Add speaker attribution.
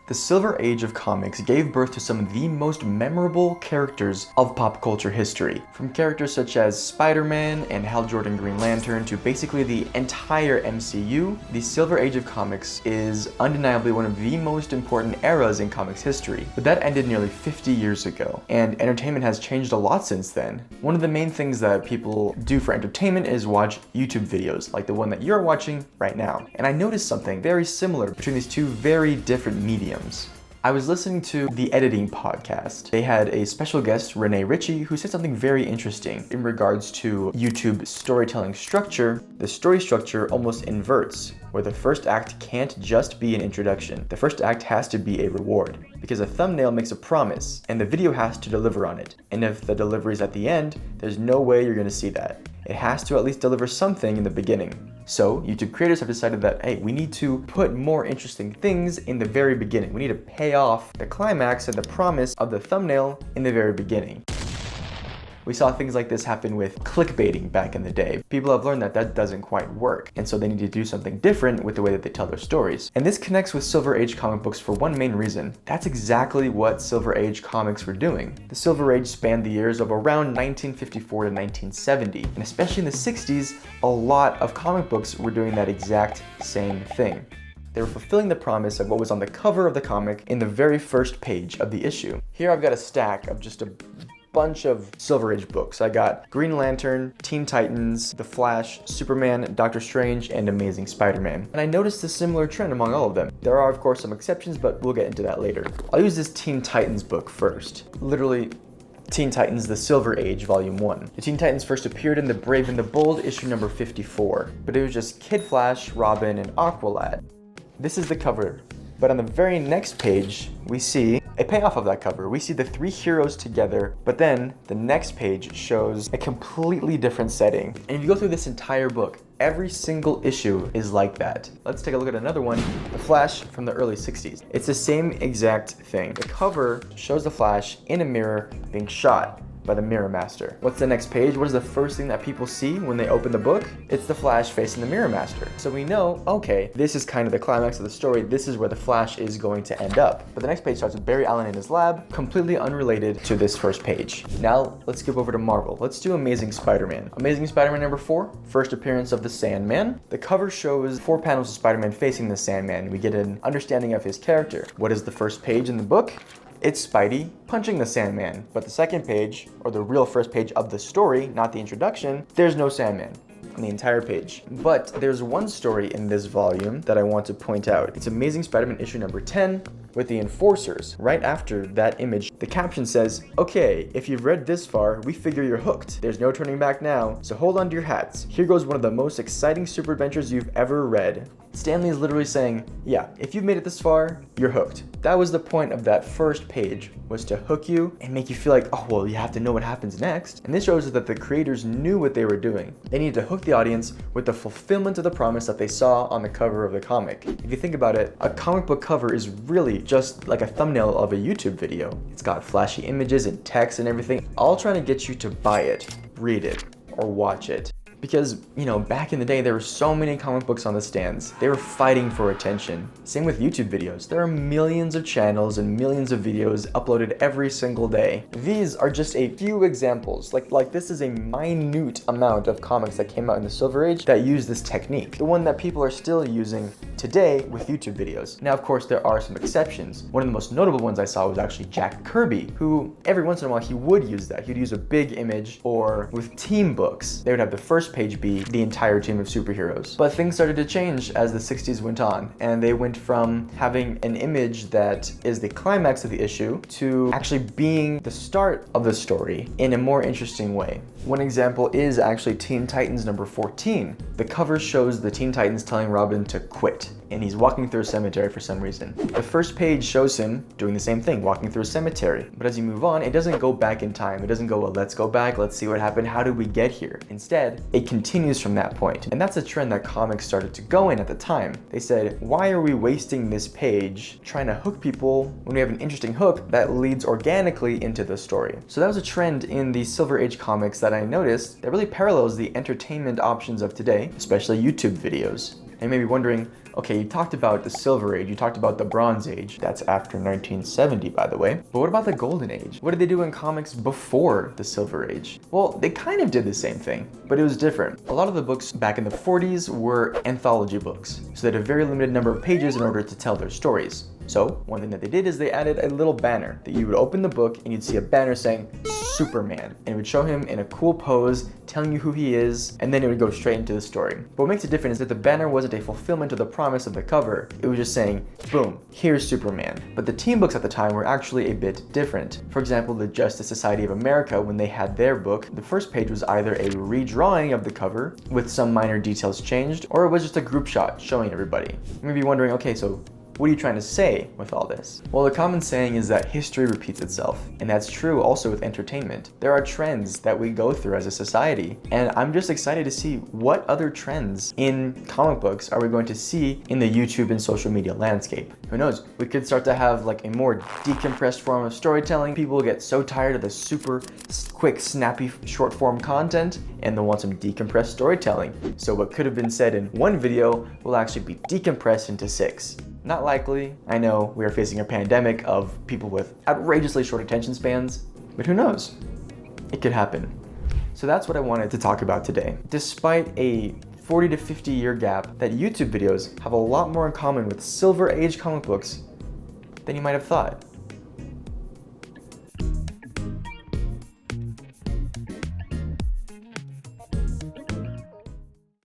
Speaker 1: The Silver Age of comics gave birth to some of the most memorable characters of pop culture history. From characters such as Spiderman and Hal Jordan Green Lantern to basically the entire MCU, the Silver Age of comics is undeniably one of the most important eras in comics history. But that ended nearly 50 years ago, and entertainment has changed a lot since then. One of the main things that people do for entertainment is watch YouTube videos, like the one that you're watching right now. And I noticed something very similar between these two very different mediums. I was listening to the Editing podcast. They had a special guest, Renee Ritchie, who said something very interesting in regards to YouTube storytelling structure. The story structure almost inverts, where the first act can't just be an introduction. The first act has to be a reward, because a thumbnail makes a promise, and the video has to deliver on it. And if the delivery is at the end, there's no way you're gonna see that. It has to at least deliver something in the beginning. So YouTube creators have decided that, hey, we need to put more interesting things in the very beginning. We need to pay off the climax and the promise of the thumbnail in the very beginning. We saw things like this happen with clickbaiting back in the day. People have learned that that doesn't quite work, and so they need to do something different with the way that they tell their stories. And this connects with Silver Age comic books for one main reason. That's exactly what Silver Age comics were doing. The Silver Age spanned the years of around 1954 to 1970, and especially in the 60s, a lot of comic books were doing that exact same thing. They were fulfilling the promise of what was on the cover of the comic in the very first page of the issue. Here I've got a stack of just a bunch of Silver Age books. I got Green Lantern, Teen Titans, The Flash, Superman, Doctor Strange, and Amazing Spider-Man. And I noticed a similar trend among all of them. There are of course some exceptions, but we'll get into that later. I'll use this Teen Titans book first. Literally, Teen Titans The Silver Age Volume 1. The Teen Titans first appeared in The Brave and the Bold issue number 54, but it was just Kid Flash, Robin, and Aqualad. This is the cover, but on the very next page, we see a payoff of that cover. We see the three heroes together, but then the next page shows a completely different setting. And if you go through this entire book, every single issue is like that. Let's take a look at another one, The Flash from the early 60s. It's the same exact thing. The cover shows the Flash in a mirror being shot by the Mirror Master. What's the next page? What is the first thing that people see when they open the book? It's the Flash facing the Mirror Master. So we know, okay, this is kind of the climax of the story. This is where the Flash is going to end up. But the next page starts with Barry Allen in his lab, completely unrelated to this first page. Now, let's skip over to Marvel. Let's do Amazing Spider-Man. Amazing Spider-Man number 4, first appearance of the Sandman. The cover shows 4 panels of Spider-Man facing the Sandman. We get an understanding of his character. What is the first page in the book? It's Spidey punching the Sandman. But the second page, or the real first page of the story, not the introduction, there's no Sandman on the entire page. But there's one story in this volume that I want to point out. It's Amazing Spider-Man issue number 10 with the Enforcers. Right after that image, the caption says, okay, if you've read this far, we figure you're hooked. There's no turning back now, so hold on to your hats. Here goes one of the most exciting super adventures you've ever read. Stan Lee is literally saying, yeah, if you've made it this far, you're hooked. That was the point of that first page, was to hook you and make you feel like, oh, well, you have to know what happens next. And this shows us that the creators knew what they were doing. They needed to hook the audience with the fulfillment of the promise that they saw on the cover of the comic. If you think about it, a comic book cover is really just like a thumbnail of a YouTube video. It's got flashy images and text and everything, all trying to get you to buy it, read it, or watch it. Because, you know, back in the day, there were so many comic books on the stands. They were fighting for attention. Same with YouTube videos. There are millions of channels and millions of videos uploaded every single day. These are just a few examples. Like this is a minute amount of comics that came out in the Silver Age that use this technique. The one that people are still using today with YouTube videos. Now, of course, there are some exceptions. One of the most notable ones I saw was actually Jack Kirby, who every once in a while he would use that. He'd use a big image, or with team books, they would have the first page be the entire team of superheroes. But things started to change as the 60s went on, and they went from having an image that is the climax of the issue to actually being the start of the story in a more interesting way. One example is actually Teen Titans number 14. The cover shows the Teen Titans telling Robin to quit, and he's walking through a cemetery for some reason. The first page shows him doing the same thing, walking through a cemetery. But as you move on, it doesn't go back in time. It doesn't go, well, let's go back, let's see what happened, how did we get here? Instead, it continues from that point. And that's a trend that comics started to go in at the time. They said, why are we wasting this page trying to hook people when we have an interesting hook that leads organically into the story? So that was a trend in the Silver Age comics that I noticed that really parallels the entertainment options of today, especially YouTube videos. And you may be wondering, okay, you talked about the Silver Age, you talked about the Bronze Age. That's after 1970, by the way. But what about the Golden Age? What did they do in comics before the Silver Age? Well, they kind of did the same thing, but it was different. A lot of the books back in the 40s were anthology books, so they had a very limited number of pages in order to tell their stories. So one thing that they did is they added a little banner that you would open the book and you'd see a banner saying Superman, and it would show him in a cool pose telling you who he is, and then it would go straight into the story. But what makes it different is that the banner wasn't a fulfillment of the promise of the cover. It was just saying, boom, here's Superman. But the teen books at the time were actually a bit different. For example, the Justice Society of America, when they had their book, the first page was either a redrawing of the cover with some minor details changed, or it was just a group shot showing everybody. You may be wondering, okay, so what are you trying to say with all this? Well, the common saying is that history repeats itself, and that's true also with entertainment. There are trends that we go through as a society, and I'm just excited to see what other trends in comic books are we going to see in the YouTube and social media landscape. Who knows? We could start to have like a more decompressed form of storytelling. People get so tired of the super quick, snappy, short form content, and they'll want some decompressed storytelling. So what could have been said in one video will actually be decompressed into 6. Not likely. I know we are facing a pandemic of people with outrageously short attention spans, but who knows? It could happen. So that's what I wanted to talk about today. Despite a 40 to 50 year gap, that YouTube videos have a lot more in common with Silver Age comic books than you might have thought.